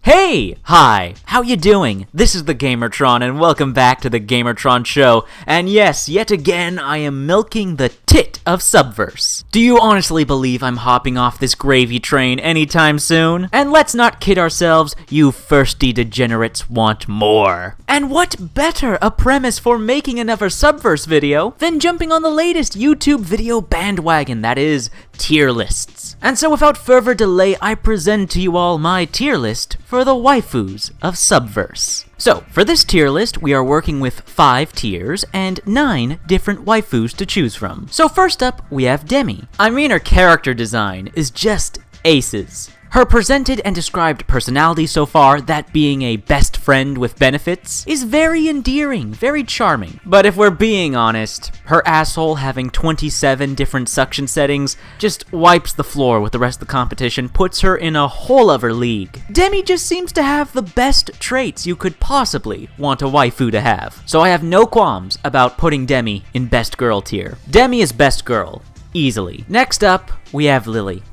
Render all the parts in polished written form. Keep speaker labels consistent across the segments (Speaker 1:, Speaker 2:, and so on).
Speaker 1: Hey! Hi! How you doing? This is the Gamertron, and welcome back to the Gamertron Show. And yes, yet again, I am milking the tit of Subverse. Do you honestly believe I'm hopping off this gravy train anytime soon? And let's not kid ourselves, you thirsty degenerates want more. And what better a premise for making another Subverse video than jumping on the latest YouTube video bandwagon, that is, tier lists. And so without further delay, I present to you all my tier list for the waifus of Subverse. So, for this tier list, we are working with 5 tiers and 9 different waifus to choose from. So first up, we have Demi. I mean, her character design is just aces. Her presented and described personality so far, that being a best friend with benefits, is very endearing, very charming. But if we're being honest, her asshole having 27 different suction settings just wipes the floor with the rest of the competition, puts her in a whole other league. Demi just seems to have the best traits you could possibly want a waifu to have. So I have no qualms about putting Demi in best girl tier. Demi is best girl, easily. Next up, we have Lily.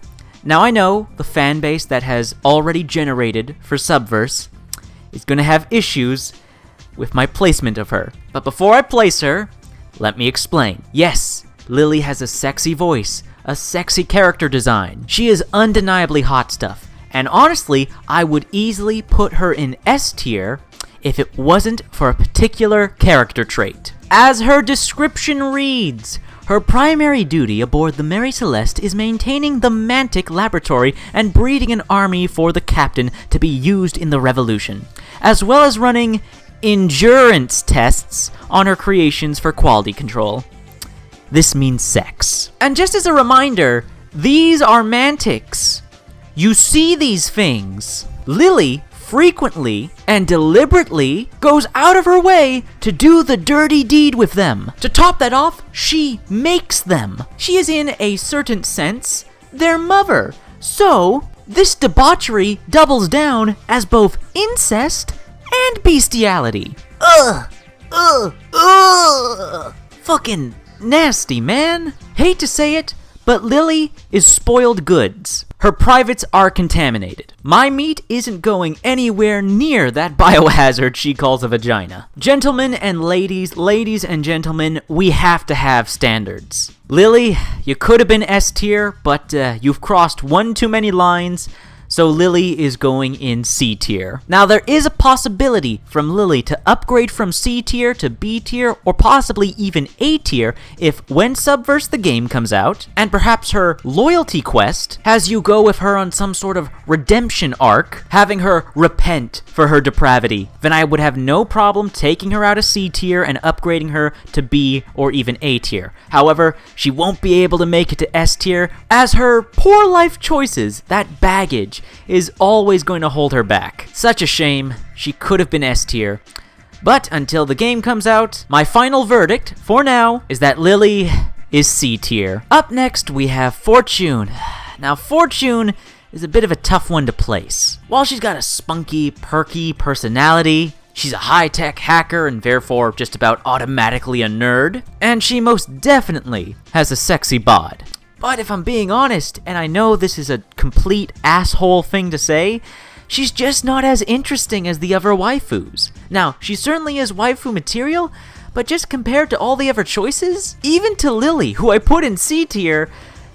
Speaker 1: Now I know the fan base that has already generated for Subverse is going to have issues with my placement of her. But before I place her, let me explain. Yes, Lily has a sexy voice, a sexy character design. She is undeniably hot stuff. And honestly, I would easily put her in S tier if it wasn't for a particular character trait. As her description reads, her primary duty aboard the Mary Celeste is maintaining the Mantic laboratory and breeding an army for the captain to be used in the revolution, as well as running endurance tests on her creations for quality control. This means sex. And just as a reminder, these are Mantics. You see these things. Lily frequently and deliberately goes out of her way to do the dirty deed with them. To top that off, she makes them. She is in a certain sense their mother. So, this debauchery doubles down as both incest and bestiality. Fucking nasty, man. Hate to say it, but Lily is spoiled goods. Her privates are contaminated. My meat isn't going anywhere near that biohazard she calls a vagina. Gentlemen and ladies and gentlemen, we have to have standards. Lily, you could have been S tier, but you've crossed one too many lines, so Lily is going in C tier. Now, there is a possibility from Lily to upgrade from C tier to B tier, or possibly even A tier, if when Subverse the game comes out, and perhaps her loyalty quest has you go with her on some sort of redemption arc, having her repent for her depravity, then I would have no problem taking her out of C tier and upgrading her to B or even A tier. However, she won't be able to make it to S tier, as her poor life choices, that baggage, is always going to hold her back. Such a shame. She could have been S tier. But until the game comes out, my final verdict, for now, is that Lily is C tier. Up next, we have Fortune. Now, Fortune is a bit of a tough one to place. While she's got a spunky, perky personality, she's a high-tech hacker and therefore just about automatically a nerd, and she most definitely has a sexy bod. But if I'm being honest, and I know this is a complete asshole thing to say, she's just not as interesting as the other waifus. Now, she certainly is waifu material, but just compared to all the other choices, even to Lily, who I put in C tier,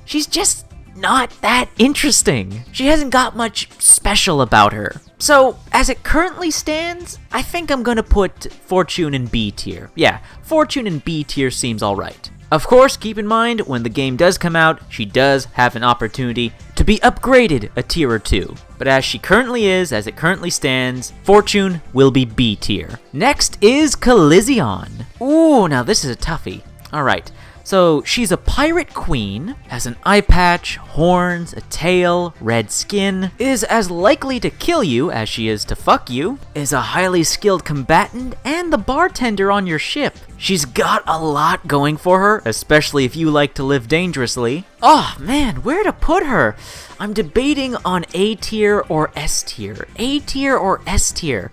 Speaker 1: she's just not that interesting. She hasn't got much special about her. So, as it currently stands, I think I'm gonna put Fortune in B tier. Yeah, Fortune in B tier seems alright. Of course, keep in mind, when the game does come out, she does have an opportunity to be upgraded a tier or 2. But as she currently is, as it currently stands, Fortune will be B tier. Next is Colizion. Ooh, now this is a toughie. Alright, so she's a pirate queen, has an eye patch, horns, a tail, red skin, is as likely to kill you as she is to fuck you, is a highly skilled combatant, and the bartender on your ship. She's got a lot going for her, especially if you like to live dangerously. Oh man, where to put her? I'm debating on A tier or S tier. A tier or S tier.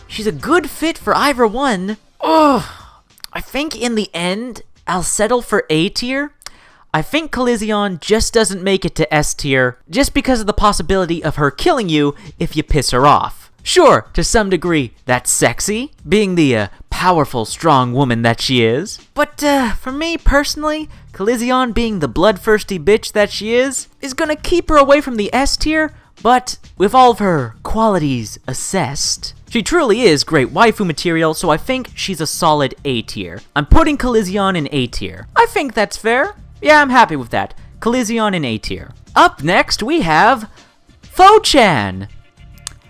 Speaker 1: She's a good fit for either one. Oh, I think in the end, I'll settle for A tier. I think Colizion just doesn't make it to S tier just because of the possibility of her killing you if you piss her off. Sure, to some degree, that's sexy, being the powerful, strong woman that she is. But for me personally, Colizion being the bloodthirsty bitch that she is gonna keep her away from the S tier, but with all of her qualities assessed, she truly is great waifu material, so I think she's a solid A tier. I'm putting Colizion in A tier. I think that's fair. Yeah, I'm happy with that. Colizion in A tier. Up next, we have Fo-chan.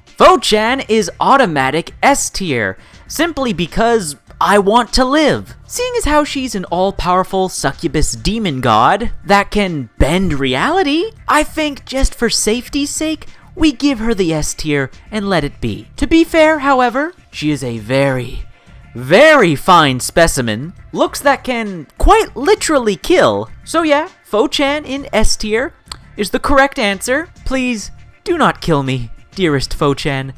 Speaker 1: Fo-chan is automatic S tier, simply because I want to live. Seeing as how she's an all-powerful succubus demon god that can bend reality, I think just for safety's sake, we give her the S tier and let it be. To be fair, however, she is a very, very fine specimen. Looks that can quite literally kill. So yeah, Fo-chan in S tier is the correct answer. Please do not kill me, dearest Fo-chan.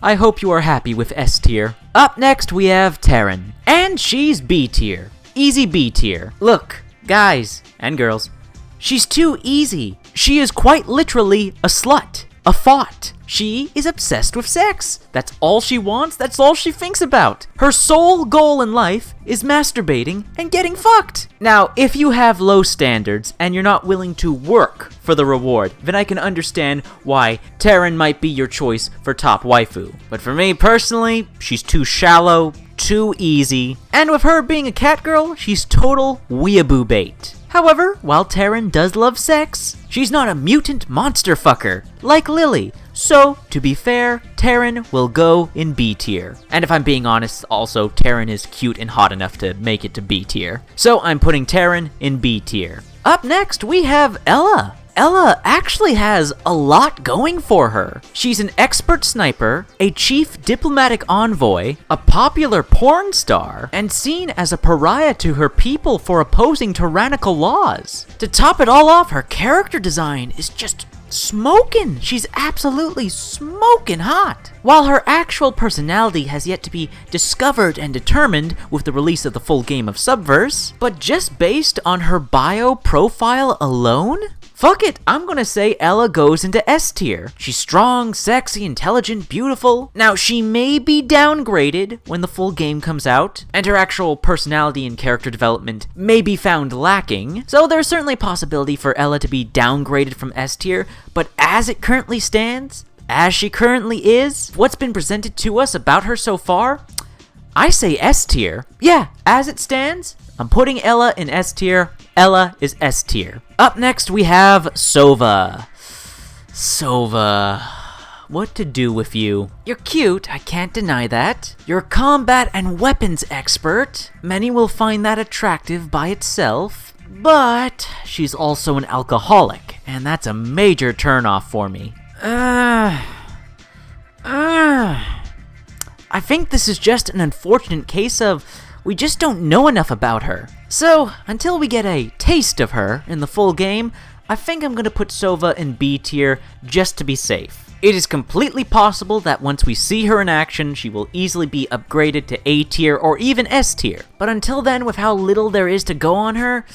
Speaker 1: I hope you are happy with S tier. Up next, we have Taryn, and she's B tier. Easy B tier. Look, guys and girls, she's too easy. She is quite literally a slut, a thought. She is obsessed with sex. That's all she wants, that's all she thinks about. Her sole goal in life is masturbating and getting fucked. Now, if you have low standards and you're not willing to work for the reward, then I can understand why Taryn might be your choice for top waifu. But for me personally, she's too shallow, too easy, and with her being a cat girl, she's total weeaboo bait. However, while Taryn does love sex, she's not a mutant monster fucker like Lily. So, to be fair, Taryn will go in B tier. And if I'm being honest, also, Taryn is cute and hot enough to make it to B tier. So I'm putting Taryn in B tier. Up next, we have Ella. Ella actually has a lot going for her. She's an expert sniper, a chief diplomatic envoy, a popular porn star, and seen as a pariah to her people for opposing tyrannical laws. To top it all off, her character design is just smoking. She's absolutely smoking hot. While her actual personality has yet to be discovered and determined with the release of the full game of Subverse, but just based on her bio profile alone, fuck it, I'm gonna say Ella goes into S tier. She's strong, sexy, intelligent, beautiful. Now, she may be downgraded when the full game comes out, and her actual personality and character development may be found lacking, so there's certainly a possibility for Ella to be downgraded from S tier, but as it currently stands, as she currently is, what's been presented to us about her so far, I say S tier. Yeah, as it stands, I'm putting Ella in S tier. Ella is S tier. Up next, we have Sova. Sova. What to do with you? You're cute, I can't deny that. You're a combat and weapons expert. Many will find that attractive by itself. But she's also an alcoholic, and that's a major turnoff for me. I think this is just an unfortunate case of we just don't know enough about her. So, until we get a taste of her in the full game, I think I'm gonna put Sova in B tier just to be safe. It is completely possible that once we see her in action, she will easily be upgraded to A tier or even S tier. But until then, with how little there is to go on her,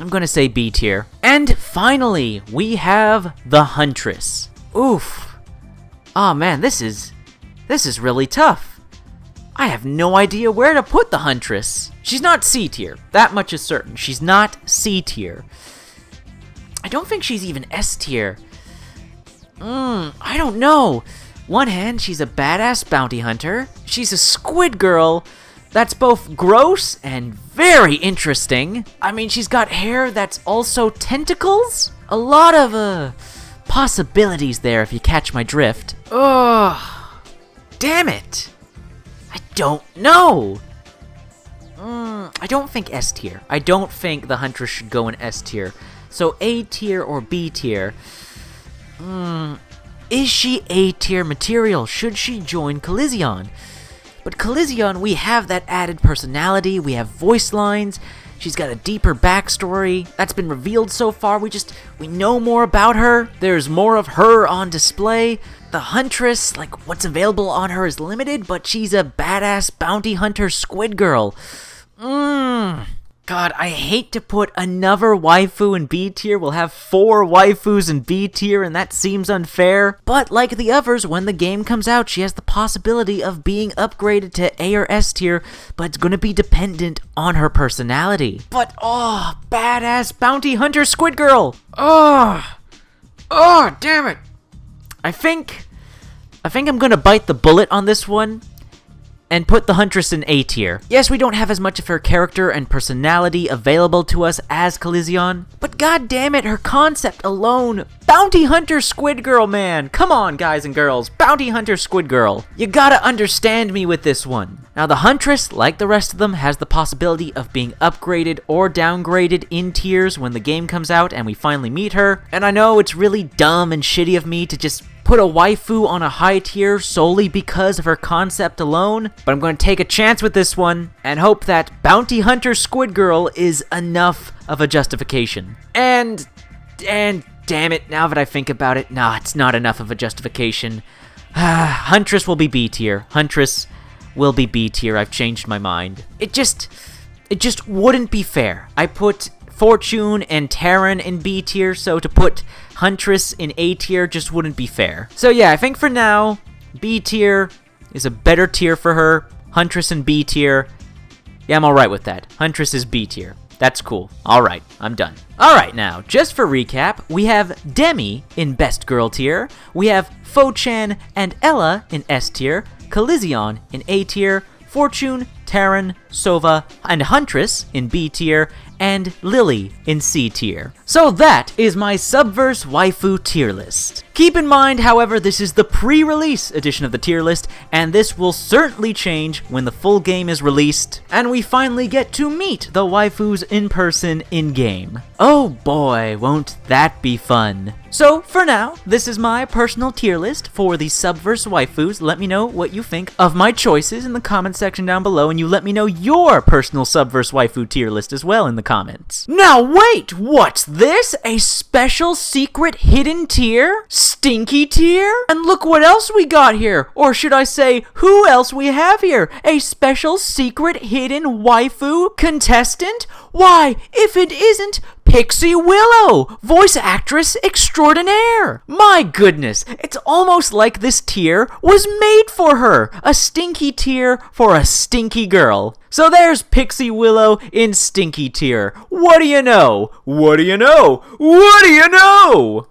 Speaker 1: I'm gonna say B tier. And finally, we have the Huntress. Oof. Aw man, this is really tough. I have no idea where to put the Huntress. She's not C tier, that much is certain. She's not C tier. I don't think she's even S tier. I don't know. One hand, she's a badass bounty hunter. She's a squid girl that's both gross and very interesting. I mean, she's got hair that's also tentacles. A lot of, possibilities there if you catch my drift. Ugh. Damn it. I don't know. I don't think S tier. I don't think the Huntress should go in S tier. So A tier or B tier. Is she A tier material? Should she join Colizion? But Colizion, we have that added personality, we have voice lines, she's got a deeper backstory that's been revealed so far. We know more about her. There's more of her on display. The Huntress, like, what's available on her is limited, but she's a badass bounty hunter squid girl. God, I hate to put another waifu in B tier. We'll have 4 waifus in B tier, and that seems unfair. But like the others, when the game comes out, she has the possibility of being upgraded to A or S tier, but it's gonna be dependent on her personality. But, oh, badass bounty hunter Squid Girl! Oh, damn it! I think I'm gonna bite the bullet on this one and put the Huntress in A tier. Yes, we don't have as much of her character and personality available to us as Coliseon, but god damn it, her concept alone. Bounty Hunter Squid Girl, man. Come on, guys and girls. Bounty Hunter Squid Girl. You gotta understand me with this one. Now, the Huntress, like the rest of them, has the possibility of being upgraded or downgraded in tiers when the game comes out and we finally meet her. And I know it's really dumb and shitty of me to just put a waifu on a high tier solely because of her concept alone, but I'm going to take a chance with this one and hope that Bounty Hunter Squid Girl is enough of a justification. And damn it, now that I think about it, nah, it's not enough of a justification. Huntress will be B tier. Huntress will be B tier. I've changed my mind. It just wouldn't be fair. I put Fortune and Taryn in B tier, so to put Huntress in A tier just wouldn't be fair. So yeah, I think for now, B tier is a better tier for her. Huntress in B tier, yeah, I'm alright with that. Huntress is B tier. That's cool. Alright, I'm done. Alright, now, just for recap, we have Demi in Best Girl tier, we have Fo-chan and Ella in S tier, Coliseon in A tier, Fortune, Taryn, Sova, and Huntress in B tier, and Lily in C tier. So that is my Subverse waifu tier list. Keep in mind, however, this is the pre-release edition of the tier list, and this will certainly change when the full game is released, and we finally get to meet the waifus in person in-game. Oh boy, won't that be fun. So, for now, this is my personal tier list for the Subverse waifus. Let me know what you think of my choices in the comment section down below, and you let me know your personal Subverse waifu tier list as well in the comments. Now wait, what's this? A special secret hidden tier? Stinky tier? And look what else we got here, or should I say, who else we have here? A special secret hidden waifu contestant? Why, if it isn't Pixie Willow, voice actress extraordinaire. My goodness, it's almost like this tier was made for her. A stinky tier for a stinky girl. So there's Pixie Willow in stinky tier. What do you know? What do you know? What do you know?